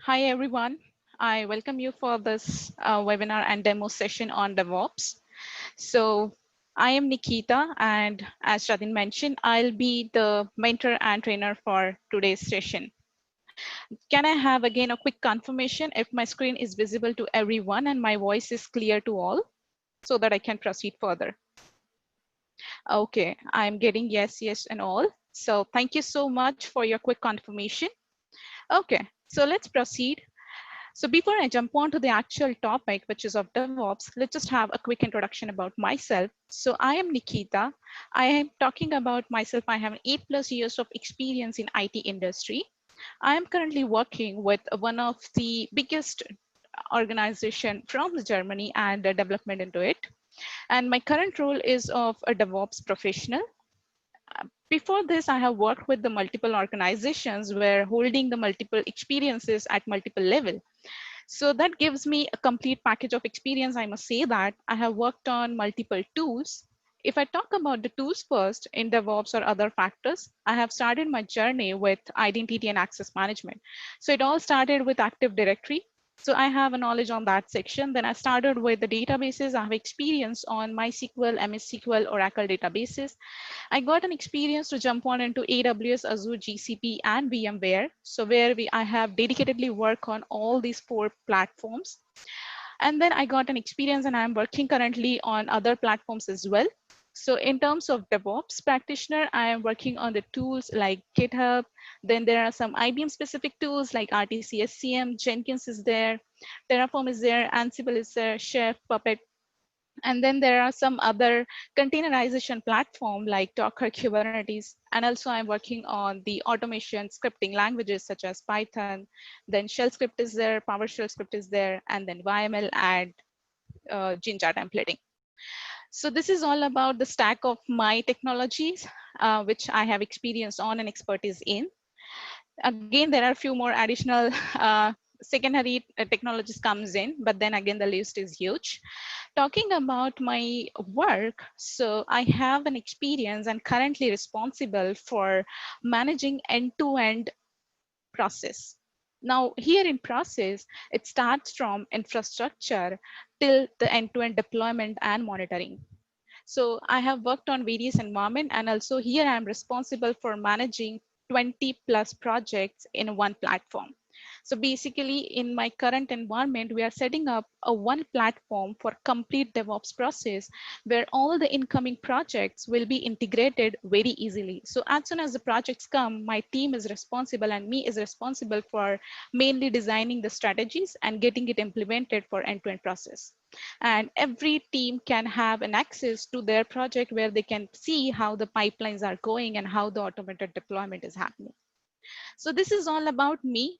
Hi, everyone. I welcome you for this webinar and demo session on DevOps. So I am Nikita, and as Radin mentioned, I'll be the mentor and trainer for today's session. Can I have again a quick confirmation if my screen is visible to everyone and my voice is clear to all so that I can proceed further? Okay, I'm getting yes, yes, and all. So thank you so much for your quick confirmation. Okay, so let's proceed. So before I jump on to the actual topic, which is of DevOps, let's just have a quick introduction about myself. So I am Nikita. I am talking about myself. I have 8+ years of experience in IT industry. I am currently working with one of the biggest organization from Germany and development into it. And my current role is of a DevOps professional. Before this, I have worked with the multiple organizations where holding the multiple experiences at multiple level. So that gives me a complete package of experience. I must say that I have worked on multiple tools. If I talk about the tools first in DevOps or other factors, I have started my journey with identity and access management. So it all started with Active Directory. So I have a knowledge on that section. Then I started with the databases. I have experience on MySQL, MS SQL, Oracle databases. I got an experience to jump on into AWS, Azure, GCP, and VMware. So where I have dedicatedly work on all these 4 platforms. And then I got an experience and I'm working currently on other platforms as well. So in terms of DevOps practitioner, I am working on the tools like GitHub. Then there are some IBM specific tools like RTC, SCM, Jenkins is there, Terraform is there, Ansible is there, Chef, Puppet, and then there are some other containerization platform like Docker, Kubernetes, and also I'm working on the automation scripting languages such as Python. Then Shell script is there, PowerShell script is there, and then YML and Jinja templating. So this is all about the stack of my technologies, which I have experience on and expertise in. Again, there are a few more additional secondary technologies comes in, but then again, the list is huge. Talking about my work, so I have an experience and currently responsible for managing end-to-end process. Now here in process, it starts from infrastructure till the end-to-end deployment and monitoring. So I have worked on various environment, and also here I am responsible for managing 20+ projects in one platform. So basically in my current environment, we are setting up a one platform for complete DevOps process where all the incoming projects will be integrated very easily. So as soon as the projects come, my team is responsible and me is responsible for mainly designing the strategies and getting it implemented for end-to-end process. And every team can have an access to their project where they can see how the pipelines are going and how the automated deployment is happening. So this is all about me.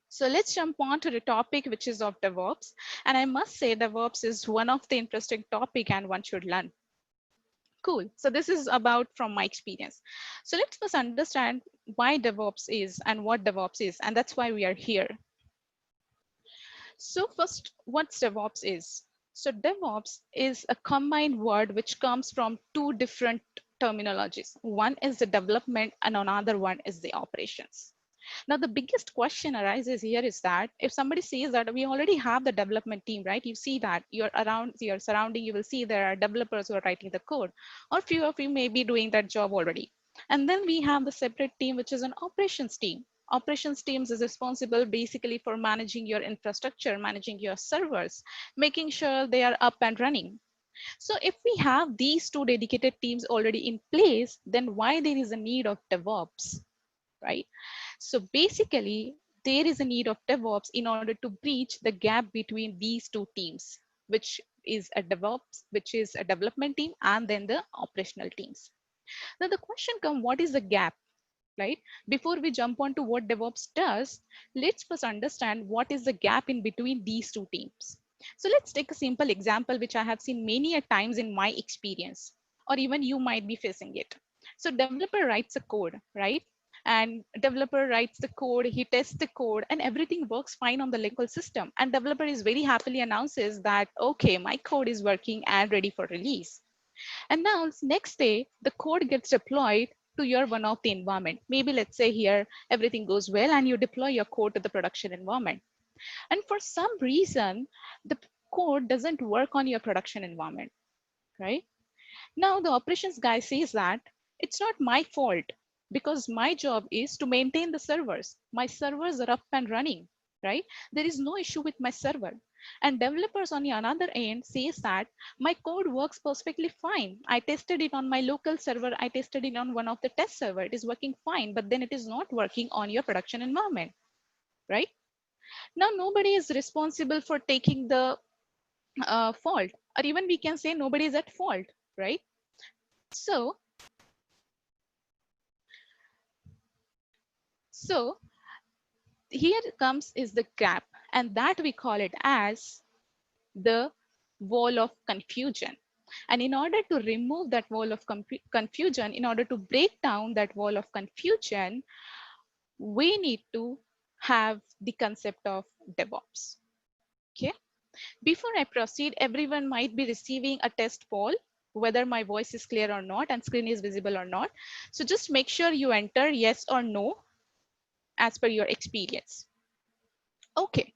So let's jump on to the topic, which is of DevOps. And I must say DevOps is one of the interesting topic and one should learn. Cool. So this is about from my experience. So let's first understand why DevOps is and what DevOps is. And that's why we are here. So first, what's DevOps is? So DevOps is a combined word which comes from 2 different terminologies. One is the development and another one is the operations. Now, the biggest question arises here is that if somebody says that we already have the development team, right? You see that you're around your surrounding, you will see there are developers who are writing the code, or few of you may be doing that job already. And then we have the separate team, which is an operations team. Operations teams is responsible basically for managing your infrastructure, managing your servers, making sure they are up and running. So if we have these 2 dedicated teams already in place, then why there is a need of DevOps, right? So basically, there is a need of DevOps in order to breach the gap between these 2 teams, which is a DevOps, which is a development team, and then the operational teams. Now the question comes, what is the gap? Right? Before we jump on to what DevOps does, let's first understand what is the gap in between these 2 teams. So let's take a simple example, which I have seen many a times in my experience, or even you might be facing it. So developer writes a code, right? And developer writes the code, he tests the code and everything works fine on the local system. And developer is very happily announces that, okay, my code is working and ready for release. And now next day, the code gets deployed to your one of the environment. Maybe let's say here everything goes well and you deploy your code to the production environment. And for some reason, the code doesn't work on your production environment, right? Now the operations guy says that it's not my fault because my job is to maintain the servers. My servers are up and running, right? There is no issue with my server. And developers on the another end says that my code works perfectly fine. I tested it on my local server. I tested it on one of the test server. It is working fine, but then it is not working on your production environment, right? Now nobody is responsible for taking the fault, or even we can say nobody is at fault, right? So, so here comes is the gap, and that we call it as the wall of confusion. And in order to remove that wall of confusion, in order to break down that wall of confusion, we need to have the concept of DevOps. Okay. Before I proceed, everyone might be receiving a test poll, whether my voice is clear or not and screen is visible or not. So just make sure you enter yes or no as per your experience. Okay,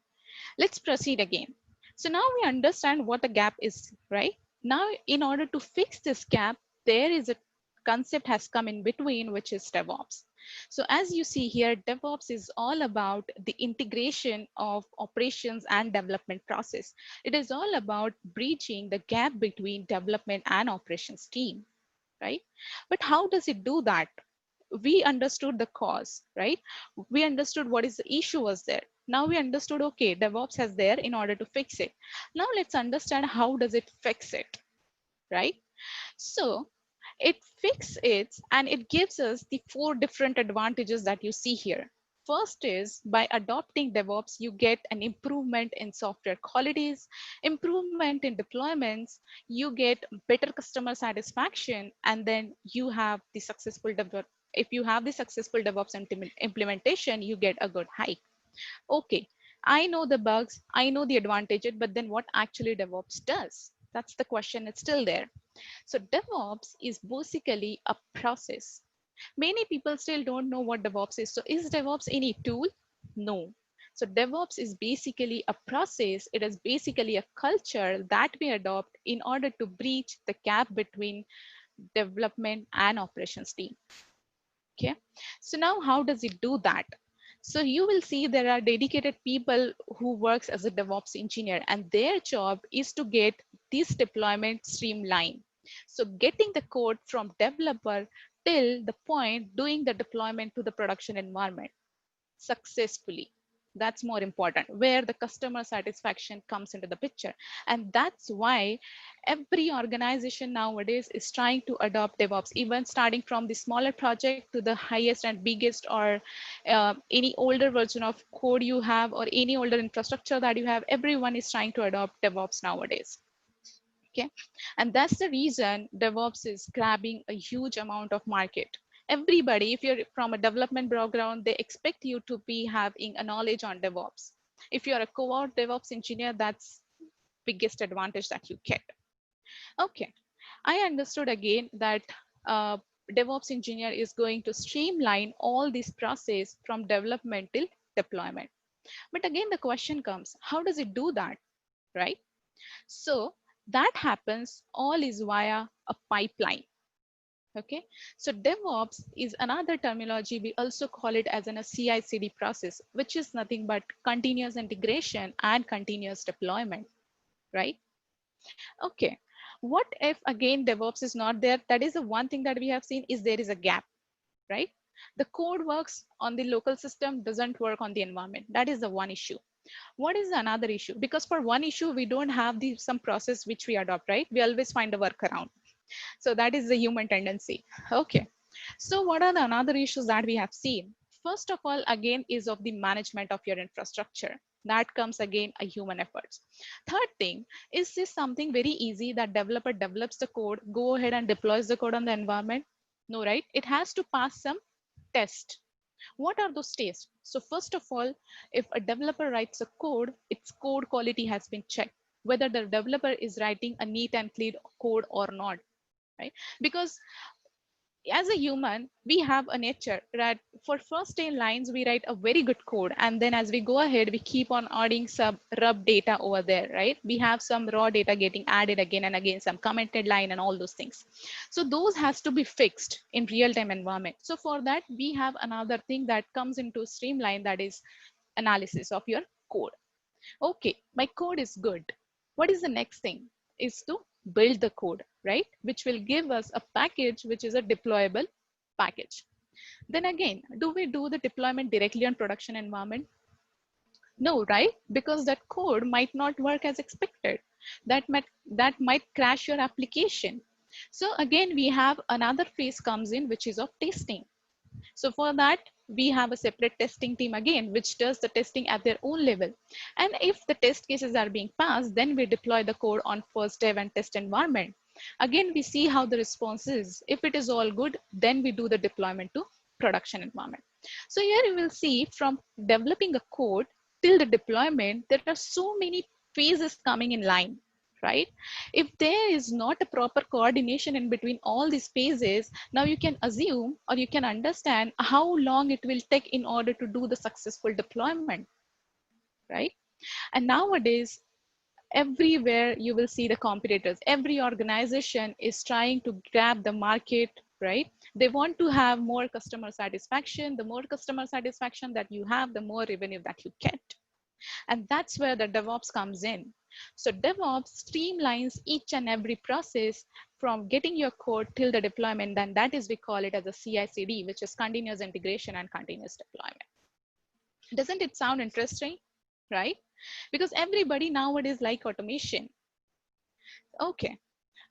let's proceed again. So now we understand what a gap is, right? Now, in order to fix this gap, there is a concept has come in between, which is DevOps. So as you see here, DevOps is all about the integration of operations and development process. It is all about breaching the gap between development and operations team, right? But how does it do that? We understood the cause, right? We understood what is the issue was there. Now we understood, okay, DevOps has there in order to fix it. Now let's understand how does it fix it, right? So it fixes it and it gives us the 4 different advantages that you see here. First is by adopting DevOps, you get an improvement in software qualities, improvement in deployments, you get better customer satisfaction, and then you have the successful if you have the successful DevOps implementation, you get a good hike. Okay, I know the bugs, I know the advantages, but then what actually DevOps does? That's the question, it's still there. So DevOps is basically a process. Many people still don't know what DevOps is. So is DevOps any tool? No. So DevOps is basically a process. It is basically a culture that we adopt in order to breach the gap between development and operations team. Okay. So now how does it do that? So you will see there are dedicated people who works as a DevOps engineer, and their job is to get this deployment streamlined. So getting the code from developer till the point doing the deployment to the production environment successfully. That's more important, where the customer satisfaction comes into the picture. And that's why every organization nowadays is trying to adopt DevOps, even starting from the smaller project to the highest and biggest, or any older version of code you have, or any older infrastructure that you have, everyone is trying to adopt DevOps nowadays. Okay, and that's the reason DevOps is grabbing a huge amount of market. Everybody, if you're from a development background, they expect you to be having a knowledge on DevOps. If you're a co-op DevOps engineer, that's biggest advantage that you get. Okay, I understood again that uh, DevOps engineer is going to streamline all this process from development till deployment. But again, the question comes, how does it do that, right? So that happens all is via a pipeline. Okay, so DevOps is another terminology. We also call it as a CI/CD process, which is nothing but continuous integration and continuous deployment, right? Okay, what if again DevOps is not there? That is the one thing that we have seen is there is a gap, right? The code works on the local system, doesn't work on the environment. That is the one issue. What is another issue? Because for one issue, we don't have the some process which we adopt, right? We always find a workaround. So that is the human tendency. Okay. So what are the another issues that we have seen? First of all, again, is of the management of your infrastructure. That comes again a human efforts. Third thing, is this something very easy that developer develops the code, go ahead and deploys the code on the environment? No, right? It has to pass some test. What are those tests? So first of all, if a developer writes a code, its code quality has been checked, whether the developer is writing a neat and clean code or not, right? Because as a human, we have a nature that for first 10 lines, we write a very good code. And then as we go ahead, we keep on adding some rub data over there, right? We have some raw data getting added again and again, some commented line and all those things. So those has to be fixed in real-time environment. So for that, we have another thing that comes into Streamline, that is analysis of your code. Okay, my code is good. What is the next thing? Is to build the code, right? Which will give us a package, which is a deployable package. Then again, do we do the deployment directly on production environment? No, right? Because that code might not work as expected. That might crash your application. So again, we have another phase comes in, which is of testing. So for that, we have a separate testing team again, which does the testing at their own level. And if the test cases are being passed, then we deploy the code on first dev and test environment. Again, we see how the response is. If it is all good, then we do the deployment to production environment. So here you will see from developing a code till the deployment, there are so many phases coming in line, right? If there is not a proper coordination in between all these phases, now you can assume or you can understand how long it will take in order to do the successful deployment, right? And nowadays, everywhere you will see the competitors. Every organization is trying to grab the market, right? They want to have more customer satisfaction. The more customer satisfaction that you have, the more revenue that you get. And that's where the DevOps comes in. So DevOps streamlines each and every process from getting your code till the deployment. And that is, we call it as a CI/CD, which is continuous integration and continuous deployment. Doesn't it sound interesting, right? Because everybody nowadays like automation. Okay,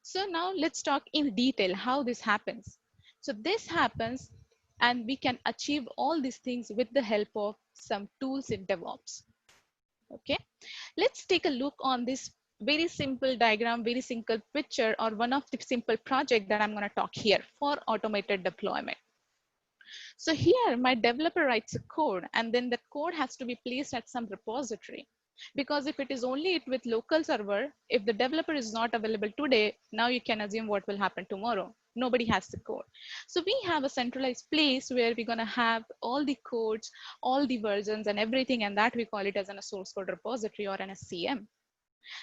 so now let's talk in detail how this happens. So this happens and we can achieve all these things with the help of some tools in DevOps. Okay, let's take a look on this very simple diagram, very simple picture, or one of the simple project that I'm going to talk here for automated deployment. So here my developer writes a code and then the code has to be placed at some repository. Because if it is only with local server, if the developer is not available today, now you can assume what will happen tomorrow. Nobody has the code. So we have a centralized place where we're going to have all the codes, all the versions and everything. And that we call it as a source code repository or an SCM.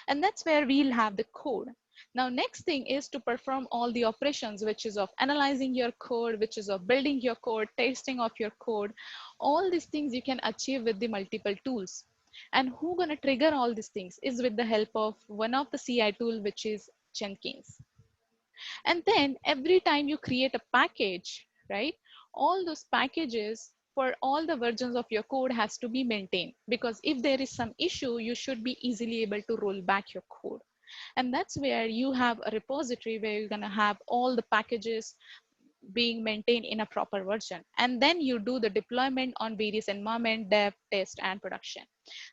And that's where we'll have the code. Now, next thing is to perform all the operations, which is of analyzing your code, which is of building your code, testing of your code. All these things you can achieve with the multiple tools. And who gonna trigger all these things is with the help of one of the CI tool, which is Jenkins. And then every time you create a package, right? All those packages for all the versions of your code has to be maintained, because if there is some issue, you should be easily able to roll back your code. And that's where you have a repository where you're gonna have all the packages being maintained in a proper version. And then you do the deployment on various environment, dev, test, and production.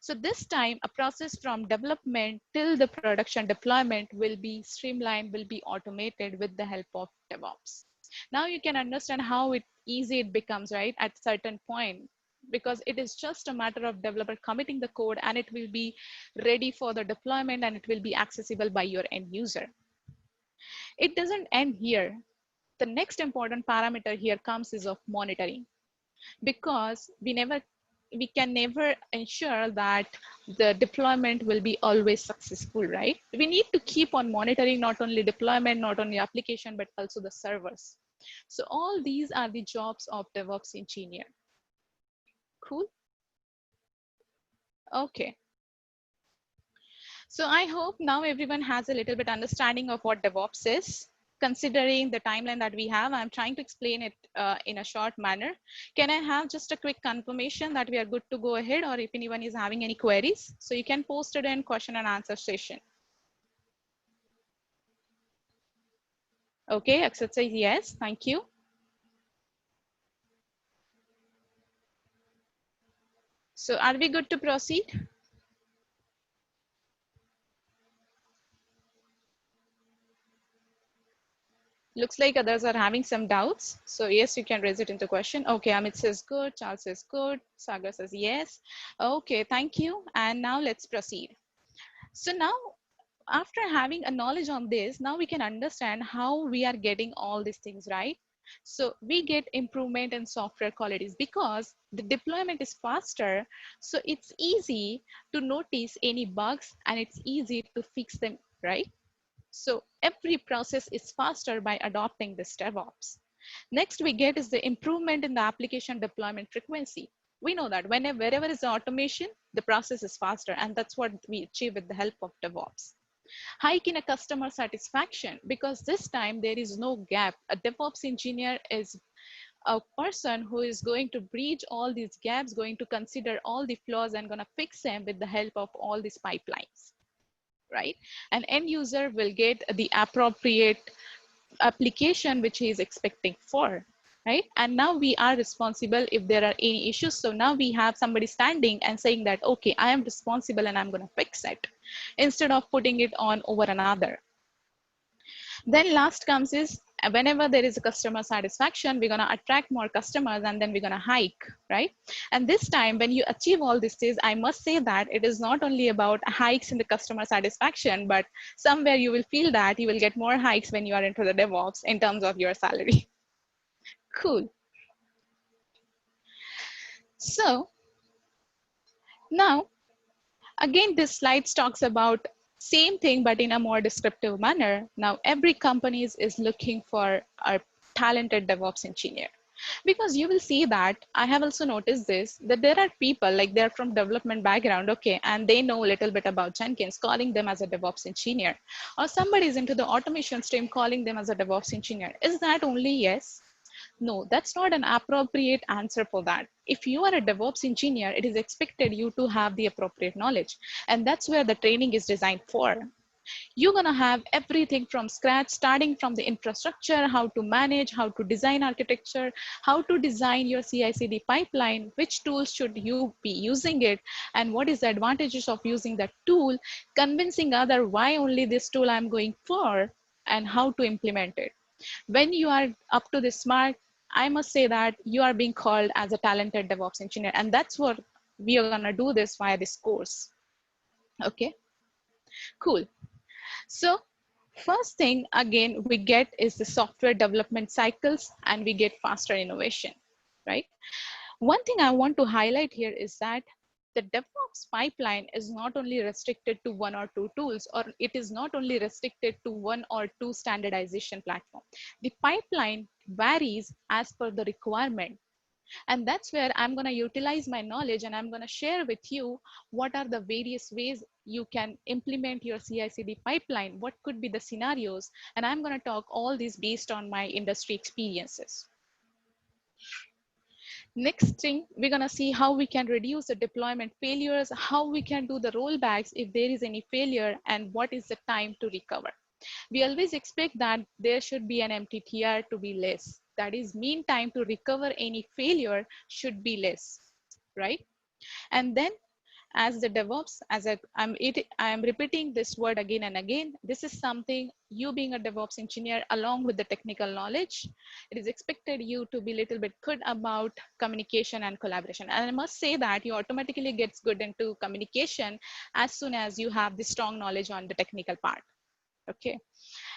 So this time a process from development till the production deployment will be streamlined, will be automated with the help of DevOps. Now you can understand how easy it becomes, right? At certain point, because it is just a matter of developer committing the code and it will be ready for the deployment and it will be accessible by your end user. It doesn't end here. The next important parameter here comes is of monitoring, because we can never ensure that the deployment will be always successful, right? We need to keep on monitoring not only deployment, not only application, but also the servers. So all these are the jobs of DevOps engineer. Cool. Okay. So I hope now everyone has a little bit understanding of what DevOps is. Considering the timeline that we have, I'm trying to explain it in a short manner. Can I have just a quick confirmation that we are good to go ahead, or if anyone is having any queries? So you can post it in question and answer session. Okay, Akshat says yes, thank you. So are we good to proceed? Looks like others are having some doubts. So yes, you can raise it into question. Okay, Amit says good, Charles says good, Sagar says yes. Okay, thank you. And now let's proceed. So now, after having a knowledge on this, now we can understand how we are getting all these things, right? So we get improvement in software qualities because the deployment is faster. So it's easy to notice any bugs and it's easy to fix them, right? So every process is faster by adopting this DevOps. Next we get is the improvement in the application deployment frequency. We know that wherever is the automation, the process is faster, and that's what we achieve with the help of DevOps. Hike in a customer satisfaction, because this time there is no gap. A DevOps engineer is a person who is going to bridge all these gaps, going to consider all the flaws and going to fix them with the help of all these pipelines, right? An end user will get the appropriate application which he is expecting for, right? And now we are responsible if there are any issues. So now we have somebody standing and saying that, okay, I am responsible and I'm going to fix it, instead of putting it on over another. Then last comes is whenever there is a customer satisfaction, we're going to attract more customers and then we're going to hike, right? And this time when you achieve all this is, I must say that it is not only about hikes in the customer satisfaction, but somewhere you will feel that you will get more hikes when you are into the DevOps in terms of your salary. Cool. So now, again, this slide talks about same thing, but in a more descriptive manner. Now, every company is looking for a talented DevOps engineer, because you will see that I have also noticed this, that there are people like they're from development background, okay, and they know a little bit about Jenkins, calling them as a DevOps engineer, or somebody is into the automation stream calling them as a DevOps engineer. Is that only? Yes. No, that's not an appropriate answer for that. If you are a DevOps engineer, it is expected you to have the appropriate knowledge. And that's where the training is designed for. You're gonna have everything from scratch, starting from the infrastructure, how to manage, how to design architecture, how to design your CI/CD pipeline, which tools should you be using it, and what is the advantages of using that tool, convincing other why only this tool I'm going for, and how to implement it. When you are up to this mark, I must say that you are being called as a talented DevOps engineer. And that's what we are gonna do this via this course. Okay, cool. So first thing, again, we get is the software development cycles and we get faster innovation, right? One thing I want to highlight here is that the DevOps pipeline is not only restricted to one or two tools, or it is not only restricted to one or two standardization platform. The pipeline varies as per the requirement. And that's where I'm going to utilize my knowledge and I'm going to share with you what are the various ways you can implement your CI/CD pipeline, what could be the scenarios, and I'm going to talk all these based on my industry experiences. Next thing, we're going to see how we can reduce the deployment failures, how we can do the rollbacks if there is any failure, and what is the time to recover. We always expect that there should be an MTTR to be less. That is, mean time to recover any failure should be less, right? And then as the DevOps, I'm repeating this word again and again. This is something you being a DevOps engineer, along with the technical knowledge, it is expected you to be a little bit good about communication and collaboration. And I must say that you automatically gets good into communication as soon as you have the strong knowledge on the technical part. Okay.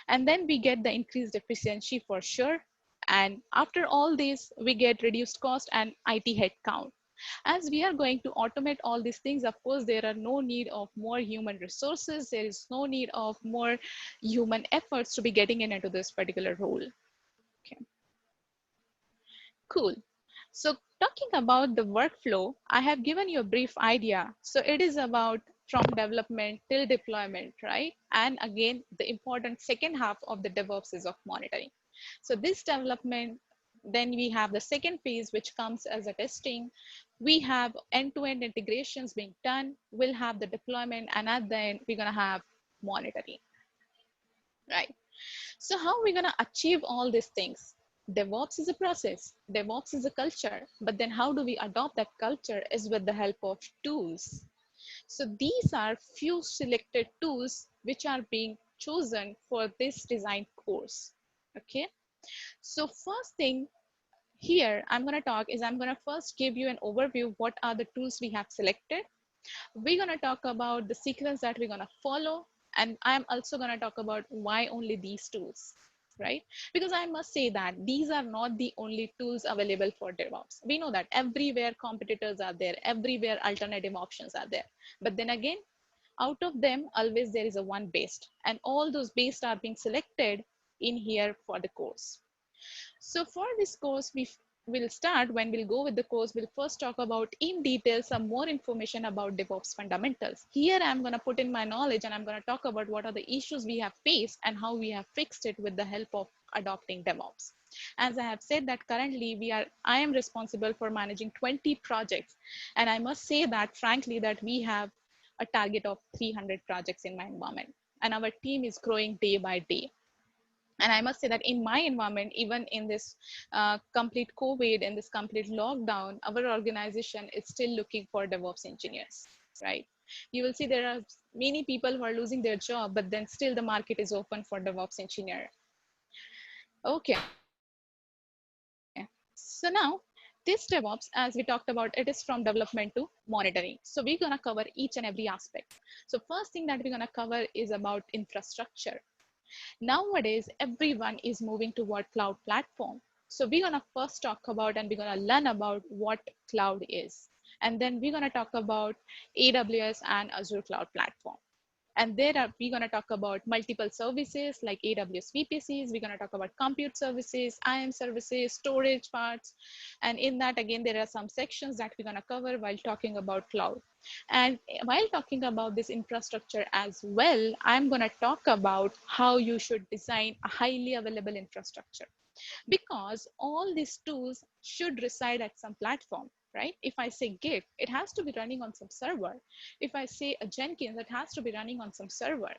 And then we get the increased efficiency for sure. And after all this, we get reduced cost and IT headcount. As we are going to automate all these things, of course, there are no need of more human resources. There is no need of more human efforts to be getting into this particular role. Okay, cool. So talking about the workflow, I have given you a brief idea. So it is about from development till deployment, right? And again, the important second half of the DevOps is of monitoring. So this development, then we have the second phase, which comes as a testing. We have end-to-end integrations being done. We'll have the deployment, and at the end, we're gonna have monitoring, right? So how are we gonna achieve all these things? DevOps is a process, DevOps is a culture, but then how do we adopt that culture is with the help of tools. So these are few selected tools which are being chosen for this design course, okay? So first thing here I'm going to talk is I'm going to first give you an overview what are the tools we have selected. We're going to talk about the sequence that we're going to follow, and I'm also going to talk about why only these tools. right? Because I must say that these are not the only tools available for DevOps. We know that everywhere competitors are there, everywhere alternative options are there. But then again, out of them, always there is a one based, and all those based are being selected in here for the course. So for this course, will start when we'll go with the course, we'll first talk about in detail some more information about DevOps fundamentals. Here I'm going to put in my knowledge and I'm going to talk about what are the issues we have faced and how we have fixed it with the help of adopting DevOps. As I have said that currently I am responsible for managing 20 projects. And I must say that frankly that we have a target of 300 projects in my environment. And our team is growing day by day. And I must say that in my environment, even in this complete COVID, in this complete lockdown, our organization is still looking for DevOps engineers, right? You will see there are many people who are losing their job, but then still the market is open for DevOps engineer. Okay. So now this DevOps, as we talked about, it is from development to monitoring. So we're going to cover each and every aspect. So first thing that we're going to cover is about infrastructure. Nowadays, everyone is moving toward cloud platform. So we're going to first talk about and we're going to learn about what cloud is. And then we're going to talk about AWS and Azure Cloud Platform. And we're going to talk about multiple services like AWS VPCs. We're going to talk about compute services, IAM services, storage parts. And in that, again, there are some sections that we're going to cover while talking about cloud. And while talking about this infrastructure as well, I'm going to talk about how you should design a highly available infrastructure, because all these tools should reside at some platform, right? If I say Git, it has to be running on some server. If I say a Jenkins, it has to be running on some server.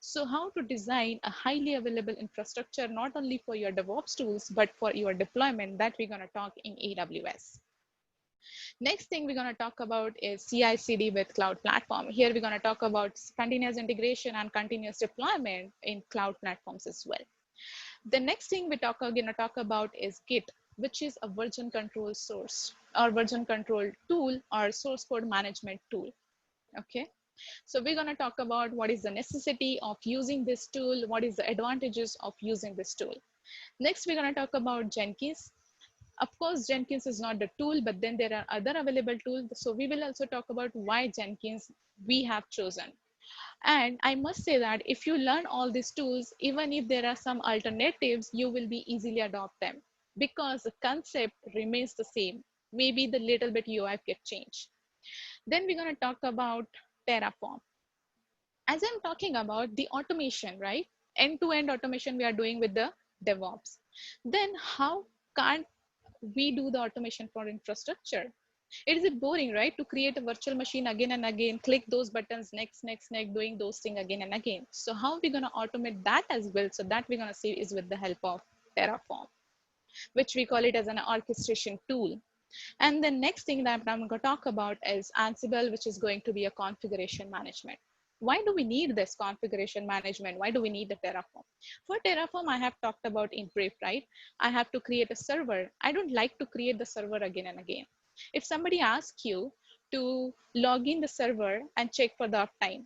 So how to design a highly available infrastructure, not only for your DevOps tools, but for your deployment, that we're going to talk in AWS. Next thing we're going to talk about is CI/CD with cloud platform. Here we're going to talk about continuous integration and continuous deployment in cloud platforms as well. The next thing we're going to talk about is Git, which is a version control source or version control tool or source code management tool. Okay. So we're going to talk about what is the necessity of using this tool, what is the advantages of using this tool. Next, we're going to talk about Jenkins. Of course, Jenkins is not the tool, but then there are other available tools. So we will also talk about why Jenkins we have chosen. And I must say that if you learn all these tools, even if there are some alternatives, you will be easily adopt them because the concept remains the same. Maybe the little bit UI get changed. Then we're going to talk about Terraform. As I'm talking about the automation, right? End-to-end automation we are doing with the DevOps. Then how can't we do the automation for infrastructure? It is boring, right? To create a virtual machine again and again, click those buttons, next, doing those things again and again. So how are we going to automate that as well? So that we're going to see is with the help of Terraform, which we call it as an orchestration tool. And the next thing that I'm going to talk about is Ansible, which is going to be a configuration management. Why do we need this configuration management? Why do we need the Terraform? For Terraform, I have talked about in brief, right? I have to create a server. I don't like to create the server again and again. If somebody asks you to log in the server and check for the uptime,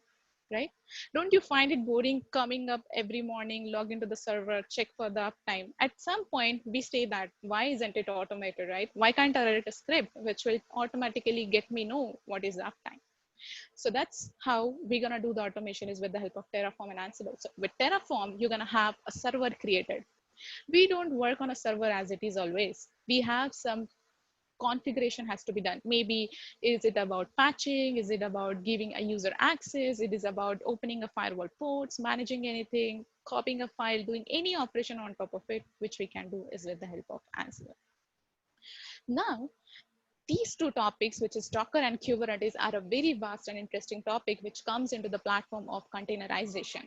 right? Don't you find it boring coming up every morning, log into the server, check for the uptime? At some point, we say that, why isn't it automated, right? Why can't I write a script which will automatically get me know what is the uptime? So that's how we're going to do the automation is with the help of Terraform and Ansible. So with Terraform, you're going to have a server created. We don't work on a server as it is always. We have some configuration has to be done. Maybe is it about patching? Is it about giving a user access? It is about opening a firewall ports, managing anything, copying a file, doing any operation on top of it, which we can do is with the help of Ansible. Now, these two topics, which is Docker and Kubernetes, are a very vast and interesting topic, which comes into the platform of containerization.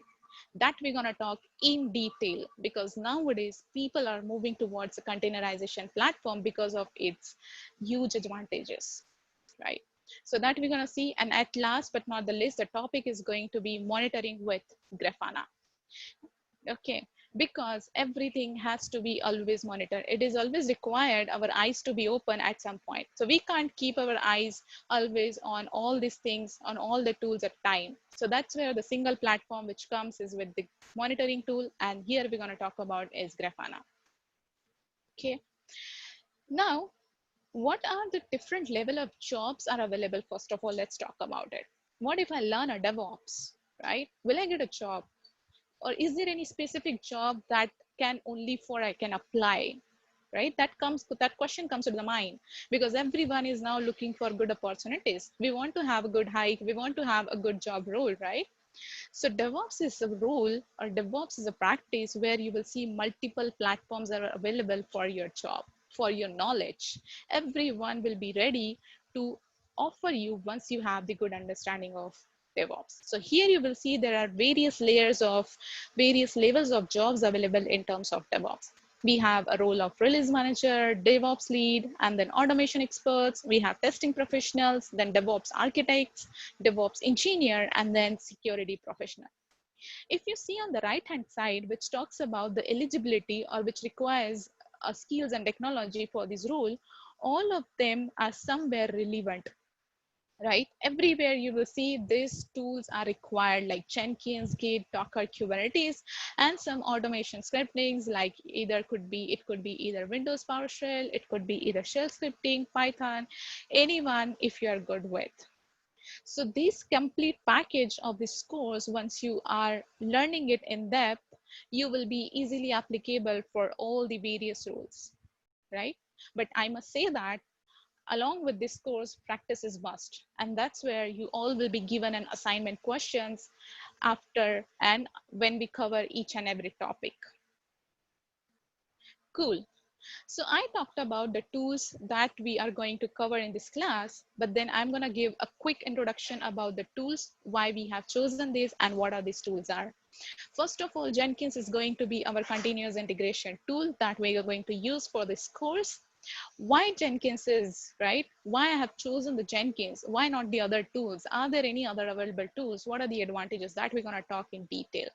That we're going to talk in detail because nowadays people are moving towards a containerization platform because of its huge advantages, right? So that we're going to see. And at last but not the least, the topic is going to be monitoring with Grafana. Okay, because everything has to be always monitored. It is always required our eyes to be open at some point. So we can't keep our eyes always on all these things, on all the tools at time. So that's where the single platform which comes is with the monitoring tool. And here we're going to talk about is Grafana. Okay. Now, what are the different level of jobs are available? First of all, let's talk about it. What if I learn a DevOps, right? Will I get a job? Or is there any specific job that can only for I can apply, right? That question comes to the mind, because everyone is now looking for good opportunities. We want to have a good hike, we want to have a good job role, right? So DevOps is a role, or DevOps is a practice where you will see multiple platforms that are available for your job, for your knowledge. Everyone will be ready to offer you once you have the good understanding of DevOps. So here you will see there are various levels of jobs available in terms of DevOps. We have a role of release manager, DevOps lead, and then automation experts. We have testing professionals, then DevOps architects, DevOps engineer, and then security professional. If you see on the right hand side, which talks about the eligibility or which requires skills and technology for this role, all of them are somewhere relevant, right? Everywhere you will see these tools are required, like Jenkins, Git, Docker, Kubernetes, and some automation scriptings, like it could be either Windows PowerShell, it could be either shell scripting, Python, anyone if you are good with. So this complete package of this course, once you are learning it in depth, you will be easily applicable for all the various roles, right? But I must say that along with this course, practice is must. And that's where you all will be given an assignment questions after and when we cover each and every topic. Cool. So I talked about the tools that we are going to cover in this class, but then I'm going to give a quick introduction about the tools, why we have chosen these, and what are these tools are. First of all, Jenkins is going to be our continuous integration tool that we are going to use for this course. Why Jenkins is, right? Why I have chosen the Jenkins? Why not the other tools? Are there any other available tools? What are the advantages that we're going to talk in detail?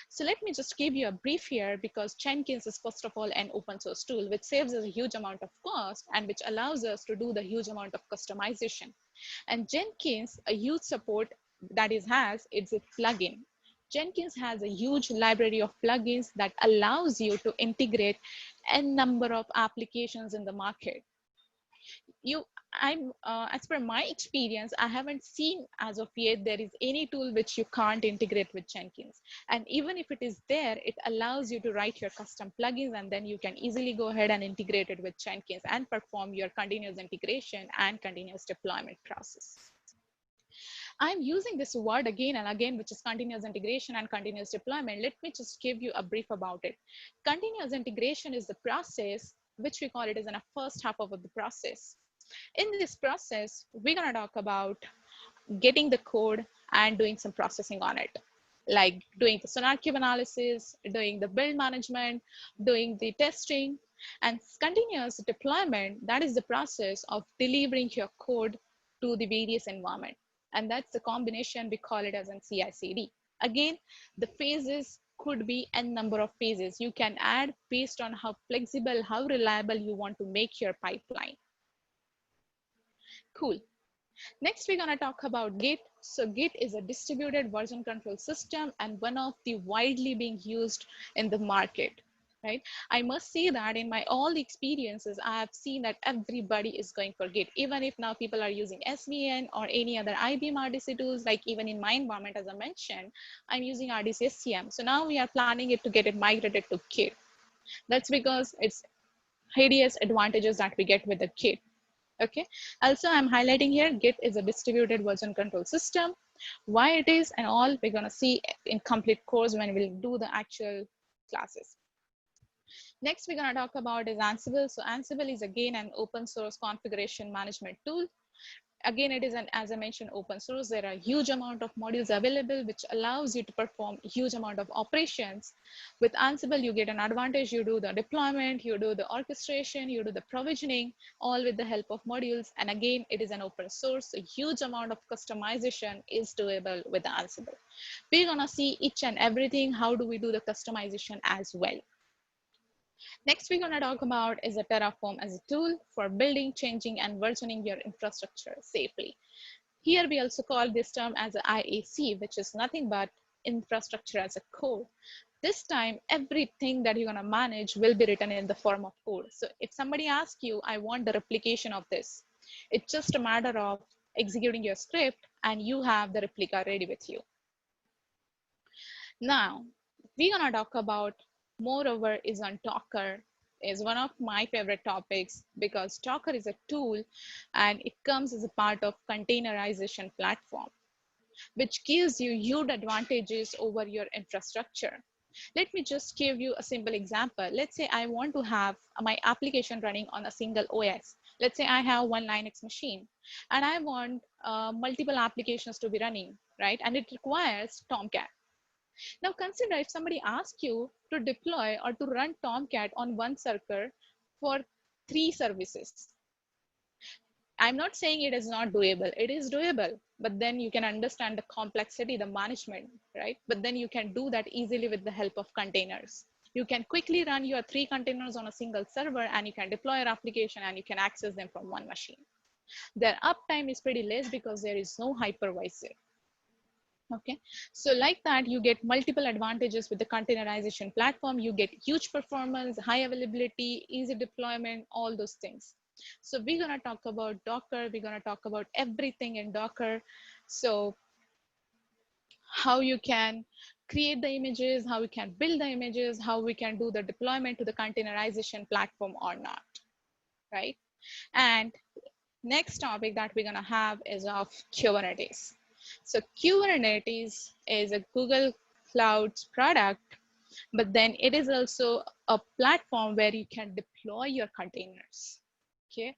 So let me just give you a brief here, because Jenkins is first of all an open source tool, which saves us a huge amount of cost and which allows us to do the huge amount of customization. And Jenkins, a huge support that it has, it's a plugin. Jenkins has a huge library of plugins that allows you to integrate a number of applications in the market. As per my experience, I haven't seen as of yet there is any tool which you can't integrate with Jenkins. And even if it is there, it allows you to write your custom plugins, and then you can easily go ahead and integrate it with Jenkins and perform your continuous integration and continuous deployment process. I'm using this word again and again, which is continuous integration and continuous deployment. Let me just give you a brief about it. Continuous integration is the process, which we call it as in a first half of the process. In this process, we're going to talk about getting the code and doing some processing on it, like doing the SonarQube analysis, doing the build management, doing the testing, and continuous deployment. That is the process of delivering your code to the various environment. And that's the combination, we call it as in CI/CD. Again, the phases could be a number of phases. You can add based on how flexible, how reliable you want to make your pipeline. Cool. Next, we're going to talk about Git. So Git is a distributed version control system and one of the widely being used in the market, right? I must say that in my all the experiences, I have seen that everybody is going for Git. Even if now people are using SVN or any other IBM RDC tools, like even in my environment, as I mentioned, I'm using RDC SCM. So now we are planning it to get it migrated to Git. That's because it's hideous advantages that we get with the Git. Okay. Also, I'm highlighting here, Git is a distributed version control system. Why it is and all, we're going to see in complete course when we'll do the actual classes. Next, we're going to talk about is Ansible. So Ansible is again an open source configuration management tool. Again, it is an, as I mentioned, open source. There are a huge amount of modules available, which allows you to perform a huge amount of operations. With Ansible, you get an advantage. You do the deployment, you do the orchestration, you do the provisioning, all with the help of modules. And again, it is an open source. A huge amount of customization is doable with Ansible. We're gonna see each and everything. How do we do the customization as well? Next, we're going to talk about is a Terraform as a tool for building, changing, and versioning your infrastructure safely. Here, we also call this term as a IAC, which is nothing but infrastructure as a code. This time, everything that you're going to manage will be written in the form of code. So if somebody asks you, I want the replication of this, it's just a matter of executing your script and you have the replica ready with you. Now, we're gonna talk about moreover is on Docker is one of my favorite topics because Docker is a tool and it comes as a part of containerization platform, which gives you huge advantages over your infrastructure. Let me just give you a simple example. Let's say I want to have my application running on a single OS. Let's say I have one Linux machine and I want multiple applications to be running, right? And it requires Tomcat. Now consider if somebody asks you to deploy or to run Tomcat on one server for 3 services. I'm not saying it is not doable. It is doable, but then you can understand the complexity, the management, right? But then you can do that easily with the help of containers. You can quickly run your 3 containers on a single server and you can deploy your application and you can access them from one machine. Their uptime is pretty less because there is no hypervisor. Okay, so like that, you get multiple advantages with the containerization platform. You get huge performance, high availability, easy deployment, all those things. So we're gonna talk about Docker. We're gonna talk about everything in Docker. So how you can create the images, how we can build the images, how we can do the deployment to the containerization platform or not, right? And next topic that we're gonna have is of Kubernetes. So Kubernetes is a Google Cloud's product, but then it is also a platform where you can deploy your containers. Okay.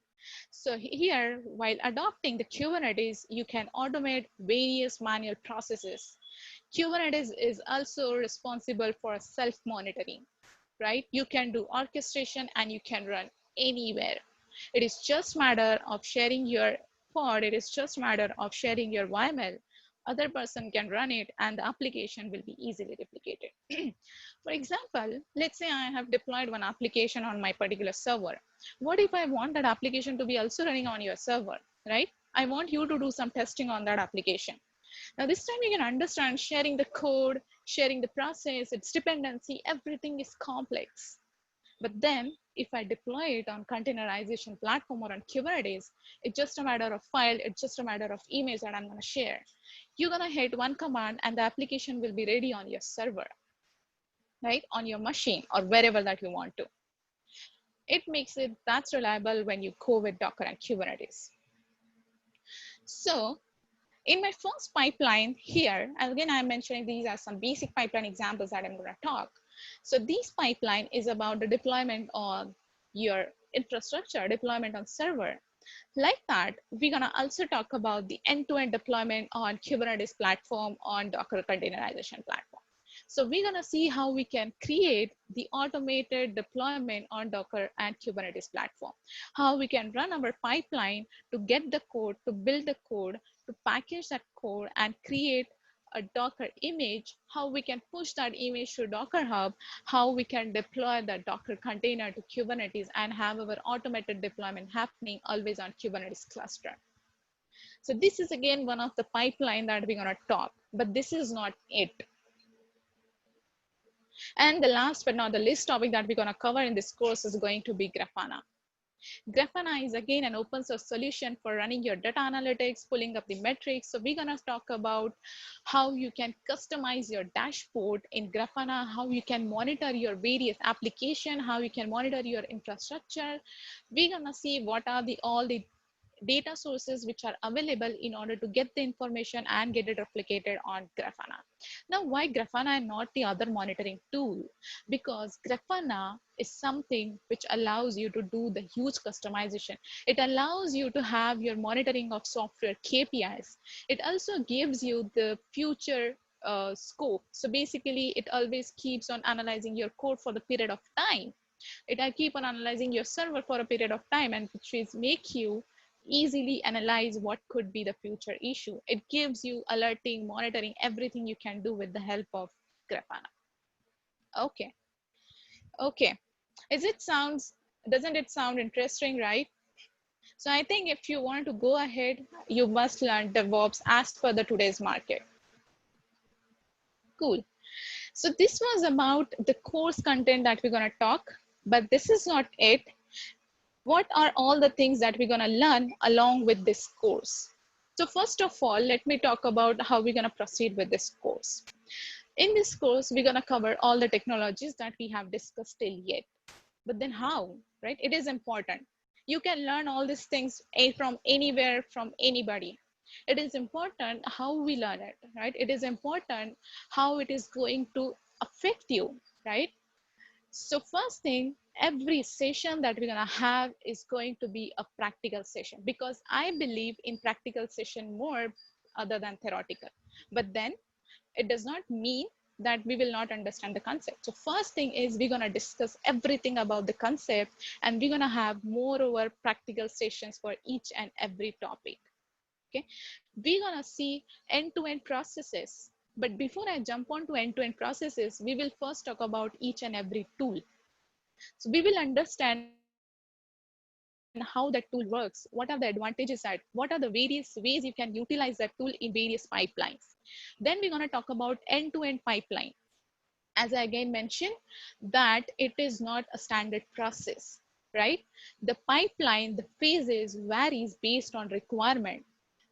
So here, while adopting the Kubernetes, you can automate various manual processes. Kubernetes is also responsible for self-monitoring, right? You can do orchestration and you can run anywhere. It is just matter of sharing your pod. It is just matter of sharing your YAML. Other person can run it and the application will be easily replicated. For example, let's say I have deployed one application on my particular server. What if I want that application to be also running on your server, right? I want you to do some testing on that application. Now this time you can understand sharing the code, sharing the process, its dependency, everything is complex. But then if I deploy it on containerization platform or on Kubernetes, it's just a matter of file, it's just a matter of image that I'm gonna share. You're gonna hit one command and the application will be ready on your server, right? On your machine or wherever that you want to. It makes it that's reliable when you go with Docker and Kubernetes. So in my first pipeline here, and again, I'm mentioning these are some basic pipeline examples that I'm going to talk. So this pipeline is about the deployment on your infrastructure, deployment on server. Like that, we're going to also talk about the end-to-end deployment on Kubernetes platform on Docker containerization platform. So we're going to see how we can create the automated deployment on Docker and Kubernetes platform, how we can run our pipeline to get the code, to build the code, to package that code and create a Docker image, how we can push that image to Docker Hub, how we can deploy the Docker container to Kubernetes and have our automated deployment happening always on Kubernetes cluster. So this is again one of the pipeline that we're gonna talk, but this is not it. And the last but not the least topic that we're gonna cover in this course is going to be Grafana. Grafana is again an open source solution for running your data analytics, pulling up the metrics. So we're gonna talk about how you can customize your dashboard in Grafana, how you can monitor your various application, how you can monitor your infrastructure. We're gonna see what are all the data sources which are available in order to get the information and get it replicated on Grafana. Now, why Grafana and not the other monitoring tool? Because Grafana is something which allows you to do the huge customization. It allows you to have your monitoring of software KPIs. It also gives you the future scope. So basically, it always keeps on analyzing your code for the period of time. It keep on analyzing your server for a period of time, and which is make you easily analyze what could be the future issue. It gives you alerting, monitoring, everything you can do with the help of Grafana. Okay, okay. Doesn't it sound interesting, right? So I think if you want to go ahead, you must learn DevOps as per the today's market. Cool. So this was about the course content that we're going to talk, but this is not it. What are all the things that we're going to learn along with this course? So first of all, let me talk about how we're going to proceed with this course. In this course, we're going to cover all the technologies that we have discussed till yet. But then how, right? It is important. You can learn all these things from anywhere, from anybody. It is important how we learn it, right? It is important how it is going to affect you, right? So first thing, every session that we're gonna have is going to be a practical session, because I believe in practical session more other than theoretical. But then it does not mean that we will not understand the concept. So first thing is we're gonna discuss everything about the concept, and we're gonna have moreover practical sessions for each and every topic. Okay, we're gonna see end-to-end processes. But before I jump on to end-to-end processes, we will first talk about each and every tool. So we will understand how that tool works, what are the advantages at, what are the various ways you can utilize that tool in various pipelines. Then we're going to talk about end-to-end pipeline. As I again mentioned, that it is not a standard process, right? The pipeline, the phases varies based on requirement.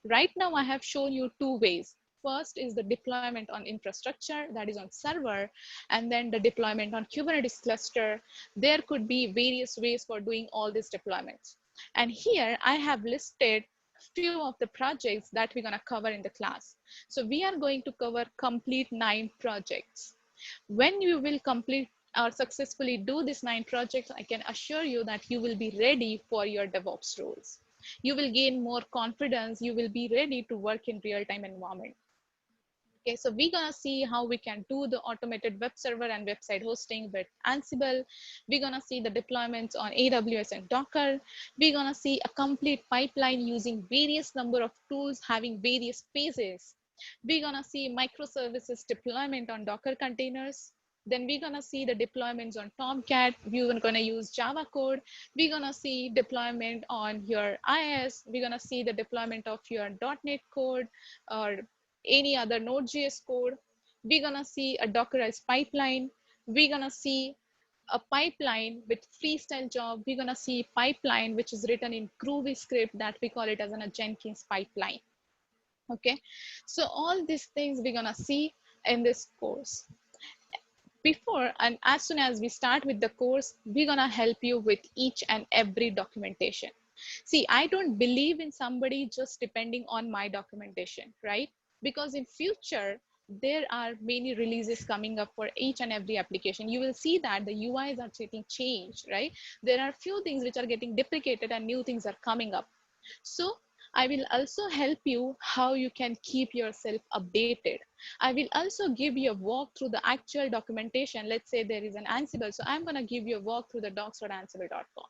Right now, I have shown you two ways. First is the deployment on infrastructure, that is on server, and then the deployment on Kubernetes cluster. There could be various ways for doing all these deployments. And here I have listed few of the projects that we're going to cover in the class. So we are going to cover complete 9 projects. When you will complete or successfully do these 9 projects, I can assure you that you will be ready for your DevOps roles. You will gain more confidence. You will be ready to work in real-time environment. Okay, so we're gonna see how we can do the automated web server and website hosting with Ansible. We're gonna see the deployments on AWS and Docker. We're gonna see a complete pipeline using various number of tools having various phases. We're gonna see microservices deployment on Docker containers. Then we're gonna see the deployments on Tomcat. We're gonna use Java code. We're gonna see deployment on your IIS. We're gonna see the deployment of your .NET code or any other Node.js code. We're gonna see a Dockerized pipeline. We're gonna see a pipeline with freestyle job. We're gonna see pipeline which is written in Groovy script that we call it as a Jenkins pipeline. Okay, so all these things we're gonna see in this course. Before and as soon as we start with the course, we're gonna help you with each and every documentation. See, I don't believe in somebody just depending on my documentation, right? Because in future, there are many releases coming up for each and every application. You will see that the UIs are getting changed, right? There are few things which are getting deprecated and new things are coming up. So I will also help you how you can keep yourself updated. I will also give you a walk through the actual documentation. Let's say there is an Ansible. So I'm going to give you a walk through the docs.ansible.com.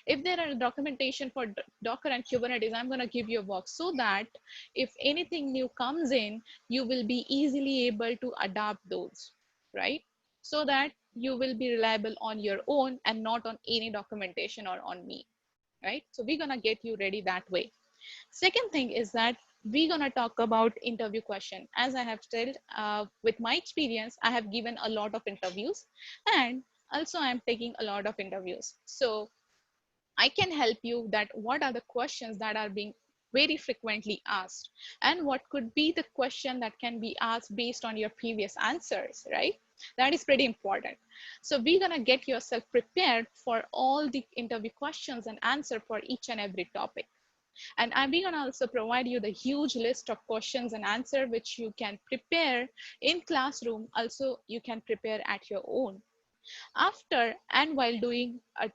If there are documentation for Docker and Kubernetes, I'm going to give you a walk so that if anything new comes in, you will be easily able to adapt those, right? So that you will be reliable on your own and not on any documentation or on me, right? So we're going to get you ready that way. Second thing is that we're going to talk about interview question. As I have said, with my experience, I have given a lot of interviews, and also I'm taking a lot of interviews. So I can help you that what are the questions that are being very frequently asked, and what could be the question that can be asked based on your previous answers, right? That is pretty important. So we're going to get yourself prepared for all the interview questions and answer for each and every topic. And I'm going to also provide you the huge list of questions and answer which you can prepare in classroom. Also, you can prepare at your own. After and while doing a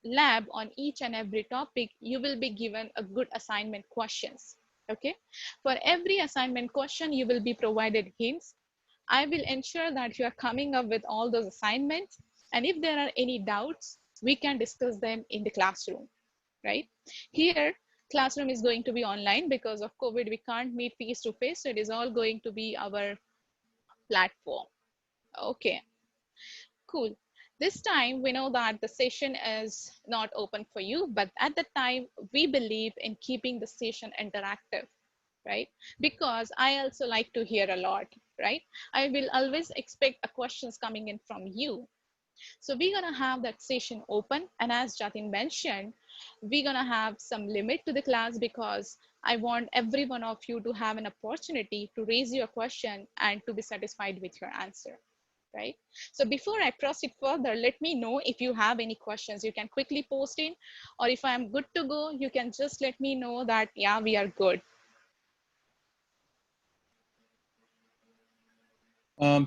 lab on each and every topic, you will be given a good assignment questions. Okay. For every assignment question, you will be provided hints. I will ensure that you are coming up with all those assignments. And if there are any doubts, we can discuss them in the classroom, right? Here, classroom is going to be online because of COVID. We can't meet face to face. So it is all going to be our platform. Okay, cool. This time we know that the session is not open for you, but at the time we believe in keeping the session interactive, right? Because I also like to hear a lot, right? I will always expect a questions coming in from you. So we're gonna have that session open. And as Jatin mentioned, we're gonna have some limit to the class because I want every one of you to have an opportunity to raise your question and to be satisfied with your answer, right? So before I proceed further, let me know if you have any questions. You can quickly post in, or if I'm good to go, you can just let me know that, yeah, we are good.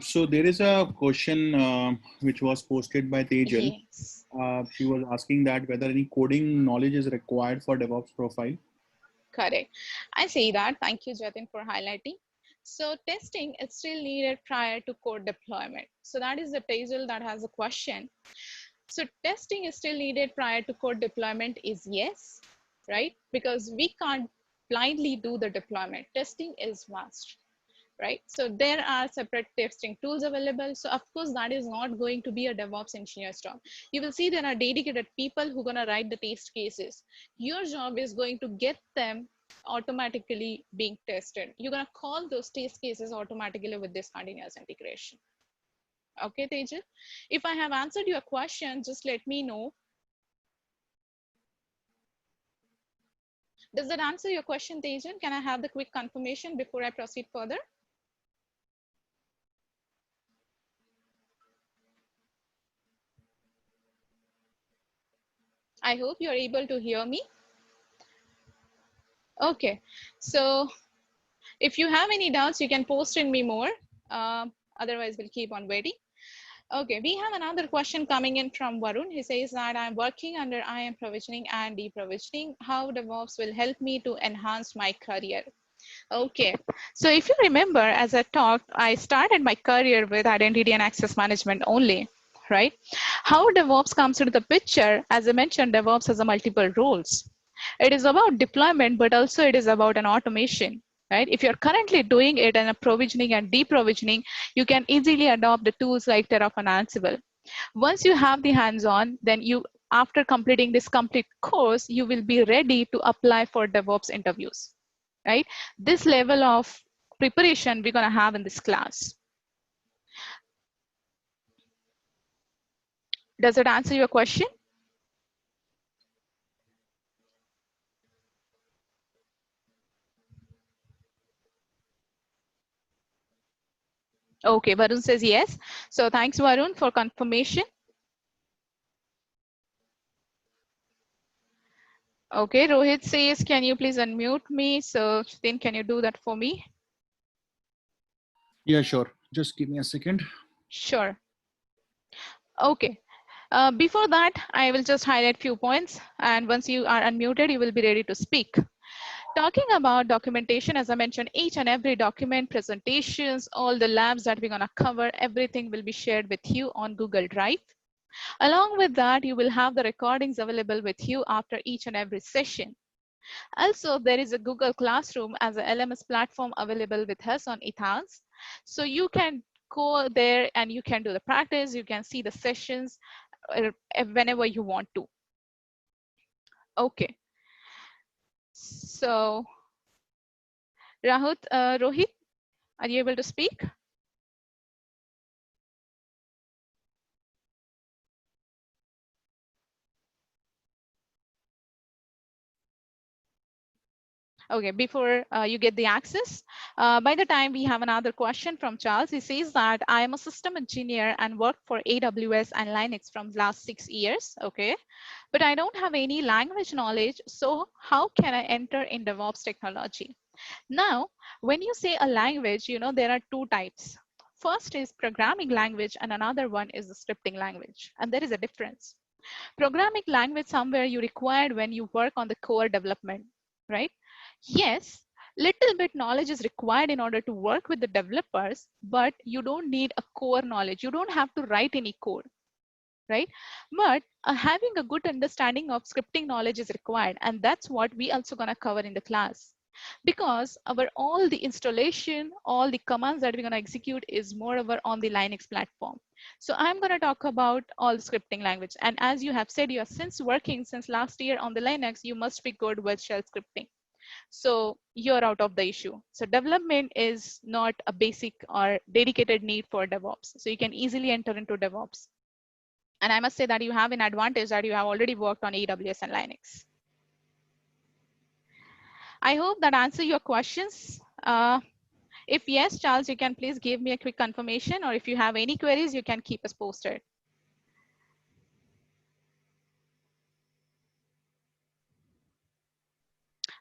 So there is a question which was posted by Tejal. Yes. She was asking that whether any coding knowledge is required for DevOps profile. Correct. I see that. Thank you, Jatin, for highlighting. So testing is still needed prior to code deployment. So that is the Tejal that has a question. So testing is still needed prior to code deployment is yes, right? Because we can't blindly do the deployment. Testing is must, right? So there are separate testing tools available. So of course, that is not going to be a DevOps engineer's job. You will see there are dedicated people who are going to write the test cases. Your job is going to get them automatically being tested. You're going to call those test cases automatically with this continuous integration. Okay, Tejal? If I have answered your question, just let me know. Does that answer your question, Tejan? Can I have the quick confirmation before I proceed further? I hope you're able to hear me. Okay, so if you have any doubts, you can post in me more. Otherwise, we'll keep on waiting. Okay, we have another question coming in from Varun. He says that I'm working under IAM provisioning and deprovisioning. How DevOps will help me to enhance my career? Okay, so if you remember, as I talked, I started my career with identity and access management only, right? How DevOps comes into the picture, as I mentioned, DevOps has a multiple roles. It is about deployment, but also it is about an automation, right? If you're currently doing it in a provisioning and deprovisioning, you can easily adopt the tools like Terraform and Ansible. Once you have the hands-on, then you, after completing this complete course, you will be ready to apply for DevOps interviews, right? This level of preparation we're going to have in this class. Does it answer your question? Okay, Varun says yes. So thanks, Varun, for confirmation. Okay, Rohit says, can you please unmute me? So then can you do that for me? Yeah, sure. Just give me a second. Sure. Okay. Before that, I will just highlight few points. And once you are unmuted, you will be ready to speak. Talking about documentation, as I mentioned, each and every document, presentations, all the labs that we're going to cover, everything will be shared with you on Google Drive. Along with that, you will have the recordings available with you after each and every session. Also, there is a Google Classroom as a LMS platform available with us on Ethans. So you can go there and you can do the practice, you can see the sessions whenever you want to. Okay. So, Rohit, are you able to speak? Okay, before you get the access, by the time we have another question from Charles, he says that I am a system engineer and work for AWS and Linux from last 6 years. Okay, but I don't have any language knowledge. So how can I enter in DevOps technology? Now, when you say a language, there are two types. First is programming language and another one is the scripting language. And there is a difference. Programming language somewhere you required when you work on the core development, right? Yes, little bit knowledge is required in order to work with the developers, but you don't need a core knowledge. You don't have to write any code, right? But having a good understanding of scripting knowledge is required, and that's what we also gonna cover in the class. Because our all the installation, all the commands that we're gonna execute is more over on the Linux platform. So I'm gonna talk about all the scripting language. And as you have said, you are since working since last year on the Linux, you must be good with shell scripting. So you're out of the issue. So development is not a basic or dedicated need for DevOps. So you can easily enter into DevOps. And I must say that you have an advantage that you have already worked on AWS and Linux. I hope that answer your questions. If yes, Charles, you can please give me a quick confirmation, or if you have any queries, you can keep us posted.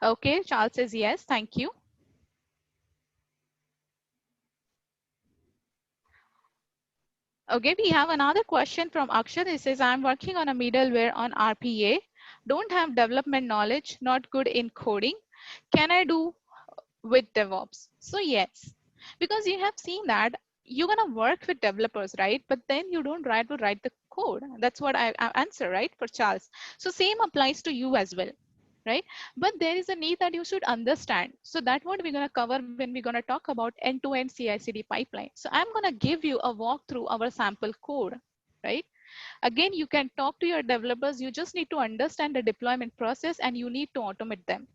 Okay, Charles says yes, thank you. Okay, we have another question from Akshat. He says, I'm working on a middleware on RPA, don't have development knowledge, not good in coding. Can I do with DevOps? So yes, because you have seen that you're gonna work with developers, right? But then you don't write the code. That's what I answer, right, for Charles. So same applies to you as well, right? But there is a need that you should understand. So that's what we're gonna cover when we're gonna talk about end-to-end CI/CD pipeline. So I'm gonna give you a walk through our sample code, right? Again, you can talk to your developers. You just need to understand the deployment process and you need to automate them,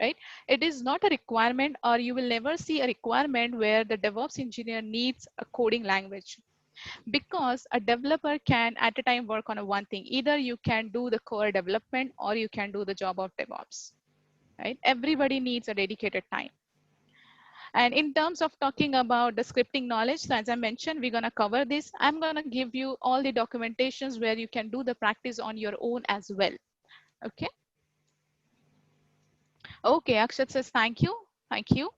right? It is not a requirement, or you will never see a requirement where the DevOps engineer needs a coding language, because a developer can at a time work on a one thing. Either you can do the core development or you can do the job of DevOps, right? Everybody needs a dedicated time. And in terms of talking about the scripting knowledge, so as I mentioned, we're gonna cover this. I'm gonna give you all the documentations where you can do the practice on your own as well, okay? Okay, Akshat says thank you, thank you.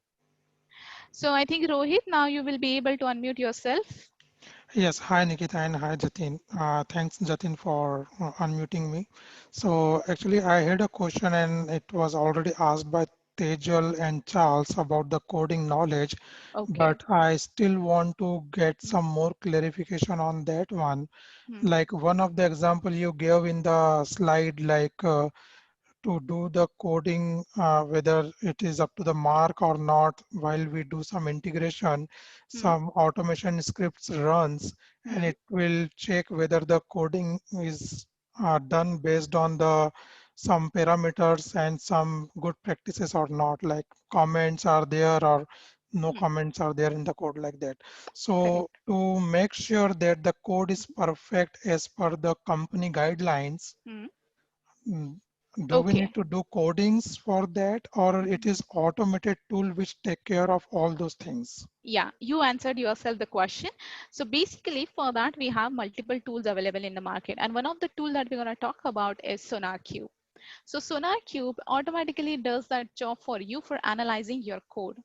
So I think Rohit, now you will be able to unmute yourself. Yes, hi Nikita and hi Jatin. Thanks Jatin for unmuting me. So actually I had a question and it was already asked by Tejal and Charles about the coding knowledge, Okay. but I still want to get some more clarification on that one. Hmm. Like one of the example you gave in the slide, like to do the coding, whether it is up to the mark or not, while we do some integration, Hmm. some automation scripts runs, and Hmm. it will check whether the coding is done based on the some parameters and some good practices or not, like comments are there or no Hmm. comments are there in the code like that. So Correct. to make sure that the code is perfect as per the company guidelines, Hmm. mm, do we Okay. need to do codings for that, or Hmm. it is automated tool which take care of all those things? Yeah, you answered yourself the question. So basically for that, we have multiple tools available in the market. And one of the tool that we're going to talk about is SonarQube. So SonarQube automatically does that job for you for analyzing your code.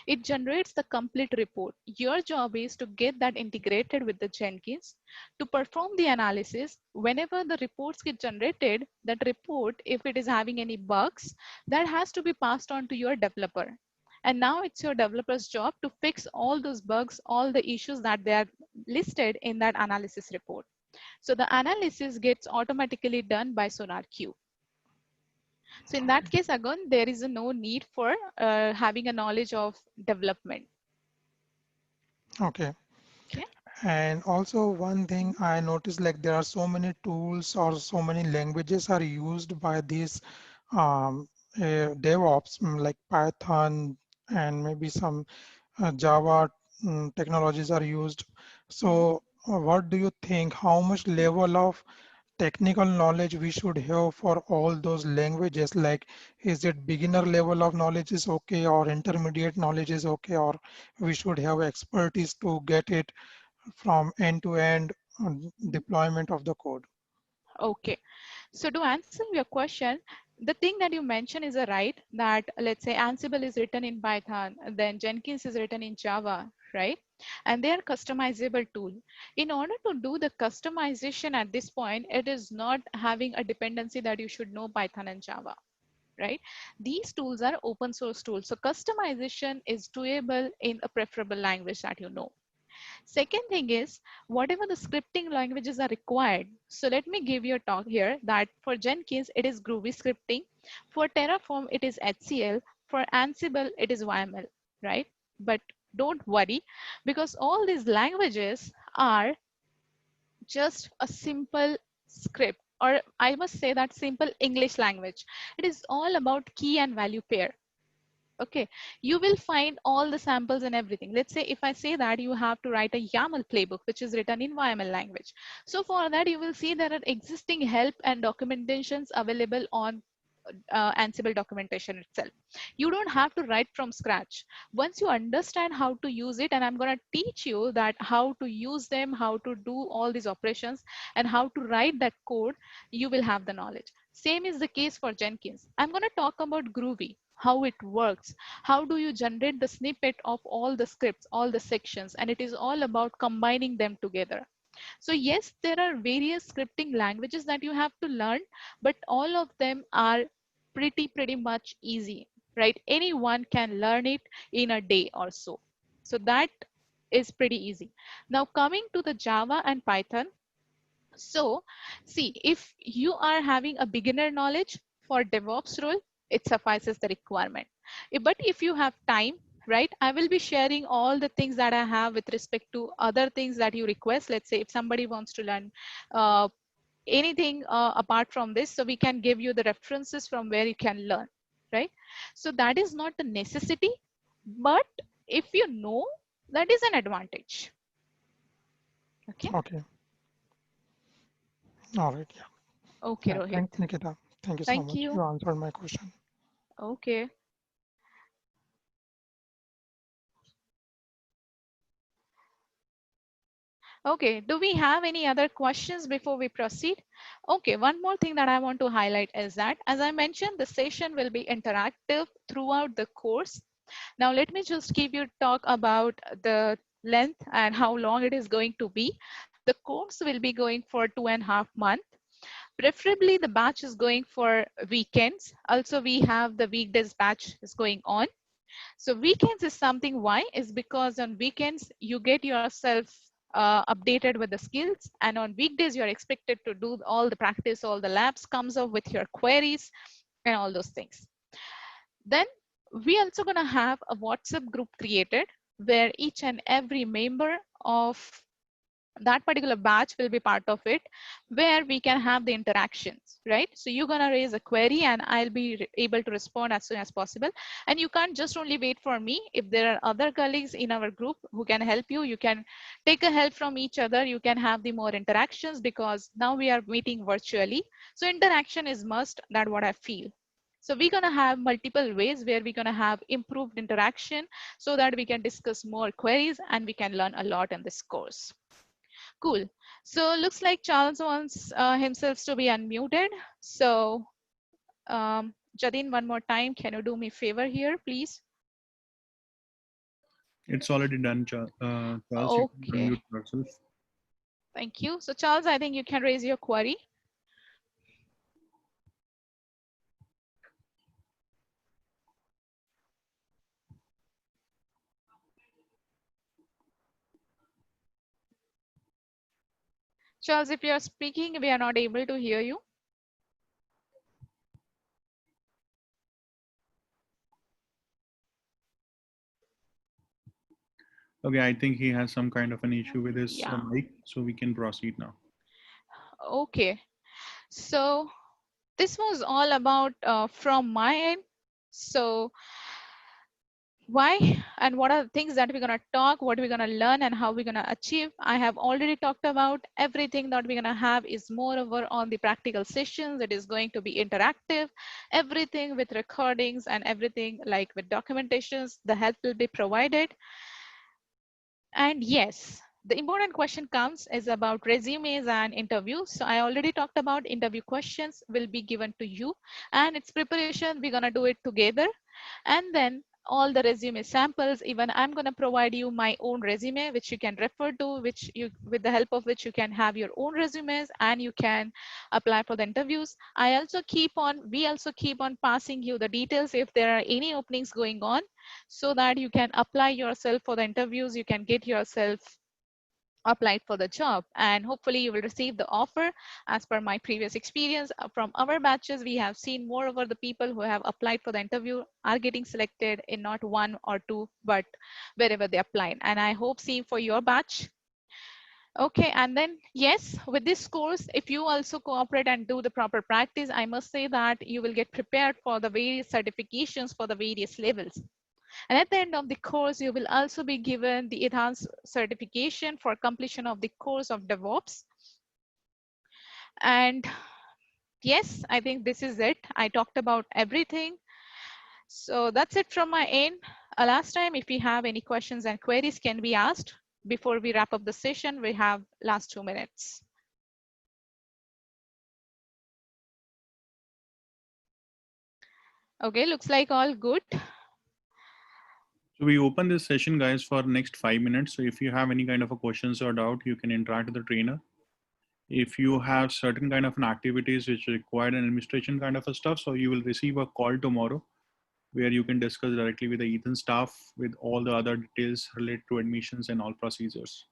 It generates the complete report. Your job is to get that integrated with the Jenkins to perform the analysis. Whenever the reports get generated, that report, if it is having any bugs, that has to be passed on to your developer. And now it's your developer's job to fix all those bugs, all the issues that they are listed in that analysis report. So the analysis gets automatically done by SonarQube. So in that case, again, there is no need for having a knowledge of development. Okay. Okay. And also one thing I noticed, like there are so many tools or so many languages are used by these DevOps, like Python and maybe some Java technologies are used. Mhm. So what do you think? How much level of technical knowledge we should have for all those languages? Like, is it beginner level of knowledge is okay, or intermediate knowledge is okay, or we should have expertise to get it from end to end deployment of the code? Okay. So to answer your question, the thing that you mentioned is a right that let's say Ansible is written in Python, then Jenkins is written in Java, right? And they are customizable tool. In order to do the customization at this point, it is not having a dependency that you should know Python and Java, right? These tools are open source tools. So customization is doable in a preferable language that you know. Second thing is whatever the scripting languages are required. So let me give you a talk here that for Jenkins, it is Groovy scripting. For Terraform, it is HCL. For Ansible, it is YAML, right? But don't worry because all these languages are just a simple script, or I must say that simple English language. It is all about key and value pair. Okay, you will find all the samples and everything. Let's say if I say that you have to write a YAML playbook, which is written in YAML language. So for that, you will see there are existing help and documentations available on Ansible documentation itself. You don't have to write from scratch. Once you understand how to use it, and I'm going to teach you that how to use them, how to do all these operations, and how to write that code, you will have the knowledge. Same is the case for Jenkins. I'm going to talk about Groovy, how it works, how do you generate the snippet of all the scripts, all the sections, and it is all about combining them together. So yes, there are various scripting languages that you have to learn, but all of them are pretty much easy, right? Anyone can learn it in a day or so. So that is pretty easy. Now coming to the Java and Python. So see, if you are having a beginner knowledge for DevOps role, it suffices the requirement. But if you have time, right, I will be sharing all the things that I have with respect to other things that you request. Let's say if somebody wants to learn uh, anything apart from this, so we can give you the references from where you can learn, right? So that is not a necessity, but if you know, that is an advantage. Okay. Okay. All right. Yeah. Okay, Yeah. Rohit. Thanks, Nikita. Thank you so Thank much. you. You answered my question. Okay. Okay, do we have any other questions before we proceed? Okay, one more thing that I want to highlight is that, as I mentioned, the session will be interactive throughout the course. Now, let me just give you talk about the length and how long it is going to be. The course will be going for 2.5 months. Preferably, the batch is going for weekends. Also, we have the weekdays batch is going on. So weekends is something why is because on weekends you get yourself updated with the skills, and on weekdays you're expected to do all the practice, all the labs comes up with your queries and all those things. Then we also gonna have a WhatsApp group created where each and every member of that particular batch will be part of it, where we can have the interactions, right? So you're going to raise a query and I'll be able to respond as soon as possible. And you can't just only wait for me. If there are other colleagues in our group who can help you, you can take a help from each other. You can have the more interactions because now we are meeting virtually. So interaction is must, that's what I feel. So we're going to have multiple ways where we're going to have improved interaction so that we can discuss more queries and we can learn a lot in this course. Cool. So looks like Charles wants himself to be unmuted. So Jadin, one more time, can you do me a favor here, please? It's already done, Charles. You can Okay, unmute yourself. thank you. So Charles, I think you can raise your query. Charles, if you're speaking, we are not able to hear you. Okay, I think he has some kind of an issue with his Yeah. mic, so we can proceed now. Okay. So this was all about from my end. So why and what are the things that we're going to talk, what we're going to learn, and how we're going to achieve. I have already talked about everything that we're going to have is moreover on the practical sessions. It is going to be interactive, everything with recordings and everything like with documentations. The help will be provided. And yes, the important question comes is about resumes and interviews. So I already talked about interview questions will be given to you, and its preparation, we're gonna do it together. And then all the resume samples, even I'm gonna provide you my own resume, which you can refer to, which you, with the help of which you can have your own resumes and you can apply for the interviews. We also keep on passing you the details if there are any openings going on, so that you can apply yourself for the interviews, you can get yourself applied for the job, and hopefully you will receive the offer. As per my previous experience from our batches, we have seen moreover the people who have applied for the interview are getting selected in not one or two, but wherever they applied. And I hope see for your batch. Okay, and then yes, with this course, if you also cooperate and do the proper practice, I must say that you will get prepared for the various certifications for the various levels. And at the end of the course, you will also be given the enhanced certification for completion of the course of DevOps. And yes, I think this is it. I talked about everything. So that's it from my end. Last time, if you have any questions and queries can be asked before we wrap up the session. We have last 2 minutes. Okay, looks like all good. So we open this session, guys, for next 5 minutes. So if you have any kind of a questions or doubt, you can interact with the trainer. If you have certain kind of an activities which require an administration kind of a stuff, so you will receive a call tomorrow where you can discuss directly with the Ethan staff with all the other details related to admissions and all procedures.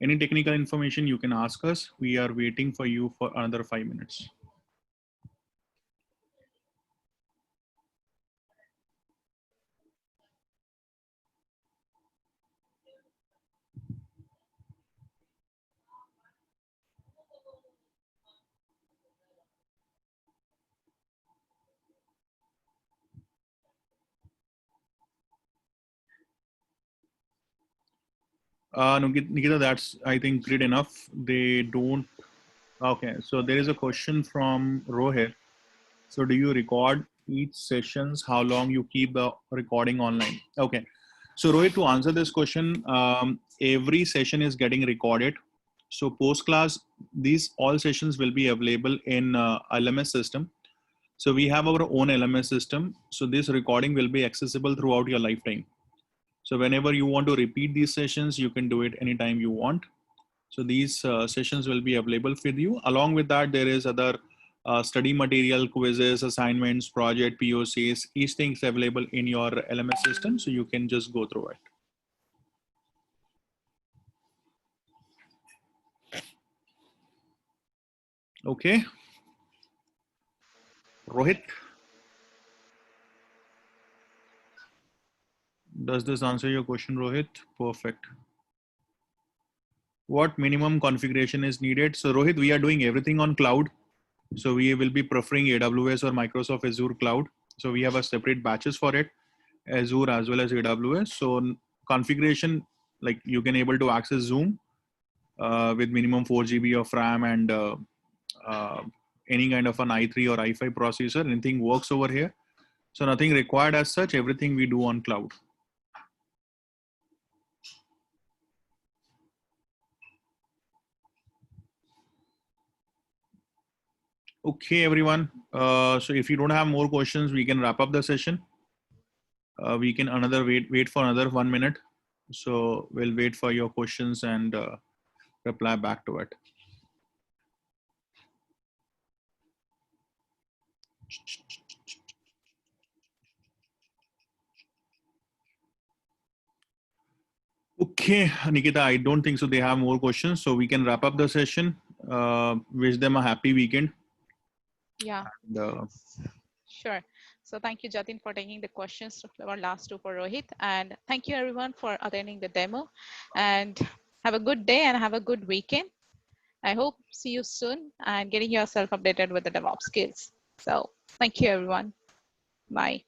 Any technical information you can ask us. We are waiting for you for another 5 minutes. Nikita, that's, I think, great enough. They don't. Okay, so there is a question from Rohit. So do you record each sessions? How long you keep the recording online? Okay. So Rohit, to answer this question, every session is getting recorded. So post class, these all sessions will be available in LMS system. So we have our own LMS system. So this recording will be accessible throughout your lifetime. So whenever you want to repeat these sessions, you can do it anytime you want. So these sessions will be available for you. Along with that, there is other study material, quizzes, assignments, project, POCs, each thing is available in your LMS system. So you can just go through it. Okay. Rohit. Does this answer your question, Rohit? Perfect. What minimum configuration is needed? So Rohit, we are doing everything on cloud. So we will be preferring AWS or Microsoft Azure cloud. So we have a separate batches for it, Azure as well as AWS. So configuration, like you can able to access Zoom with minimum 4 GB of RAM and any kind of an i3 or i5 processor, anything works over here. So nothing required as such, everything we do on cloud. Okay, everyone. So if you don't have more questions, we can wrap up the session. We can wait for another 1 minute. So we'll wait for your questions and reply back to it. Okay, Nikita, I don't think so. They have more questions, so we can wrap up the session. Wish them a happy weekend. Yeah. And, sure. So thank you, Jatin, for taking the questions for last two for Rohit. And thank you everyone for attending the demo. And have a good day and have a good weekend. I hope see you soon and getting yourself updated with the DevOps skills. So thank you, everyone. Bye.